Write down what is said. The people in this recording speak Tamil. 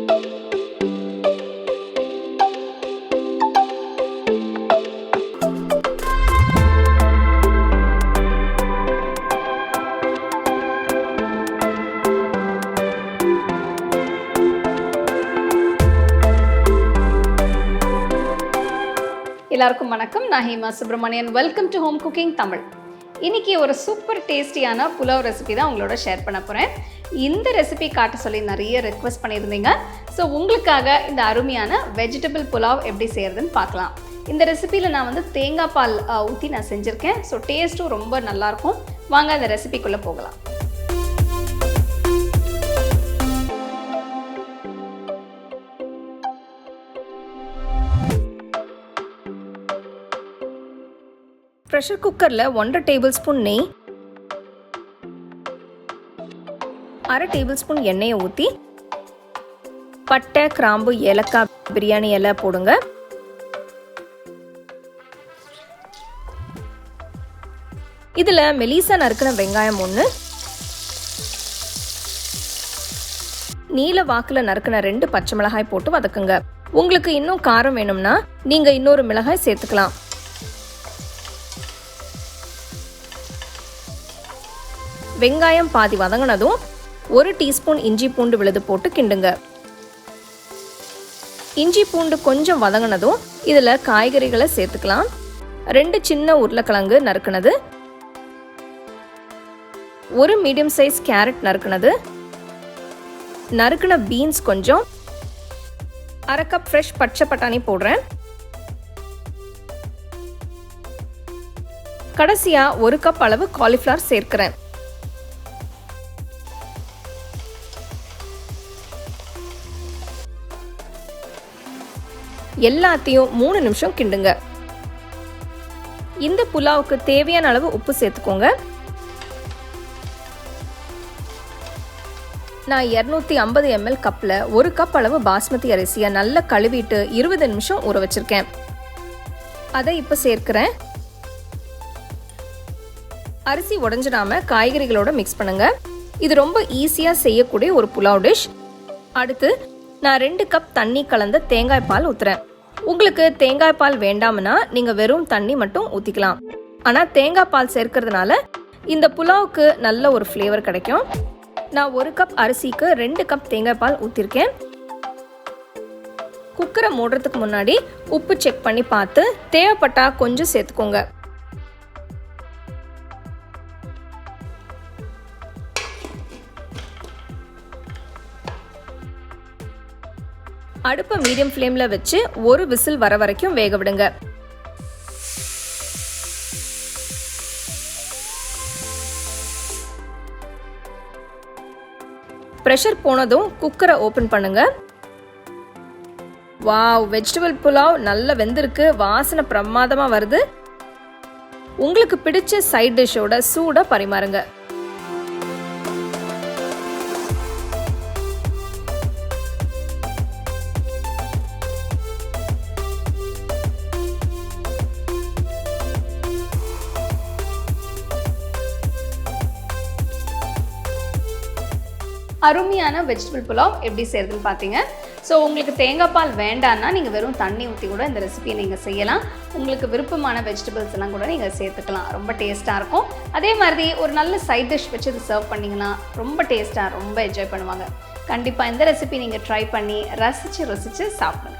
எல்லாருக்கும் வணக்கம். நான் Hema Subramanian. Welcome to home cooking Tamil. இன்றைக்கி ஒரு சூப்பர் டேஸ்டியான புலாவ் ரெசிபி தான் உங்களோட ஷேர் பண்ண போகிறேன். இந்த ரெசிபி காட்ட சொல்லி நிறைய ரெக்வஸ்ட் பண்ணியிருந்தீங்க. ஸோ உங்களுக்காக இந்த அருமையான வெஜிடபிள் புலாவ் எப்படி செய்கிறதுன்னு பார்க்கலாம். இந்த ரெசிபியில் நான் தேங்காய் பால் ஊற்றி நான் செஞ்சுருக்கேன். ஸோ டேஸ்ட்டும் ரொம்ப நல்லாயிருக்கும். வாங்க அந்த ரெசிபிக்குள்ளே போகலாம். ப்ரெஷர் குக்கரில் 1.5 டேபிள் ஸ்பூன் நெய், 1/2 டேபிள் ஸ்பூன் எண்ணெயை ஊற்றி பட்டை, கிராம்பு, ஏலக்காய், பிரியாணி இலை போடுங்க. இதில் மெலிசா நறுக்கின வெங்காயம் 1, நீல வாக்கில் நறுக்கின 2 பச்சை மிளகாய் போட்டு வதக்குங்க. உங்களுக்கு இன்னும் காரம் வேணும்னா நீங்கள் இன்னொரு மிளகாய் சேர்த்துக்கலாம். வெங்காயம் பாதி வதங்கினதும் 1 டீஸ்பூன் இஞ்சி பூண்டு விழுது போட்டு கிண்டுங்க. இஞ்சி பூண்டு கொஞ்சம் வதங்கினதும் இதில் காய்கறிகளை சேர்த்துக்கலாம். 2 சின்ன உருளைக்கிழங்கு நறுக்குனது, 1 மீடியம் சைஸ் கேரட் நறுக்குனது, நறுக்குன பீன்ஸ் கொஞ்சம், 1/2 கப் ஃப்ரெஷ் பச்சை பட்டாணி போடுறேன். கடைசியாக 1 கப் அளவு காலிஃப்ளவர் சேர்க்கிறேன். எல்லாத்தையும் 3 நிமிஷம் கிண்டுங்க. இந்த புலாவுக்கு தேவையான அளவு உப்பு சேர்த்துக்கோங்க. நான் 250 ml கப்பில் 1 கப் அளவு பாஸ்மதி அரிசியை நல்லா கழுவிட்டு 20 நிமிஷம் ஊற வச்சிருக்கேன். அதை இப்போ சேர்க்கிறேன். அரிசி உடைஞ்சிடாம காய்கறிகளோட மிக்ஸ் பண்ணுங்க. இது ரொம்ப ஈஸியாக செய்யக்கூடிய ஒரு புலாவ் டிஷ். அடுத்து நான் 2 கப் தண்ணி கலந்த தேங்காய் பால் ஊற்றுறேன். உங்களுக்கு தேங்காய் பால் வேண்டாம்னா நீங்கள் வெறும் தண்ணி மட்டும் ஊற்றிக்கலாம். ஆனால் தேங்காய் பால் சேர்க்கறதுனால இந்த புலாவுக்கு நல்ல ஒரு ஃப்ளேவர் கிடைக்கும். நான் 1 கப் அரிசிக்கு 2 கப் தேங்காய் பால் ஊற்றிருக்கேன். குக்கரை மூடுறதுக்கு முன்னாடி உப்பு செக் பண்ணி பார்த்து தேவைப்பட்டா கொஞ்சம் சேர்த்துக்கோங்க. அடுப்பை மீடியம் ஃப்ளேமில் வச்சு 1 விசில் வர வரைக்கும் வேக விடுங்க. ப்ரெஷர் போனதும் குக்கரை ஓப்பன் பண்ணுங்க. வாவ், வெஜிடபிள் புலாவ் நல்லா வெந்திருக்கு. வாசனை பிரமாதமாக வருது. உங்களுக்கு பிடிச்ச சைட் டிஷ்ஷோட சூடாக பரிமாறுங்க. அருமையான வெஜிடபிள் புலாவ் எப்படி செய்யறதுன்னு பார்த்தீங்க. ஸோ உங்களுக்கு தேங்காய் பால் வேண்டான்னா நீங்கள் வெறும் தண்ணி ஊற்றி கூட இந்த ரெசிபியை நீங்கள் செய்யலாம். உங்களுக்கு விருப்பமான வெஜிடபிள்ஸ் எல்லாம் கூட நீங்கள் சேர்த்துக்கலாம். ரொம்ப டேஸ்ட்டாக இருக்கும். அதே மாதிரி ஒரு நல்ல சைட் டிஷ் வச்சு இது சர்வ் பண்ணிங்கன்னா ரொம்ப டேஸ்ட்டாக ரொம்ப என்ஜாய் பண்ணுவாங்க. கண்டிப்பாக இந்த ரெசிபி நீங்கள் ட்ரை பண்ணி ரசித்து சாப்பிடுங்க.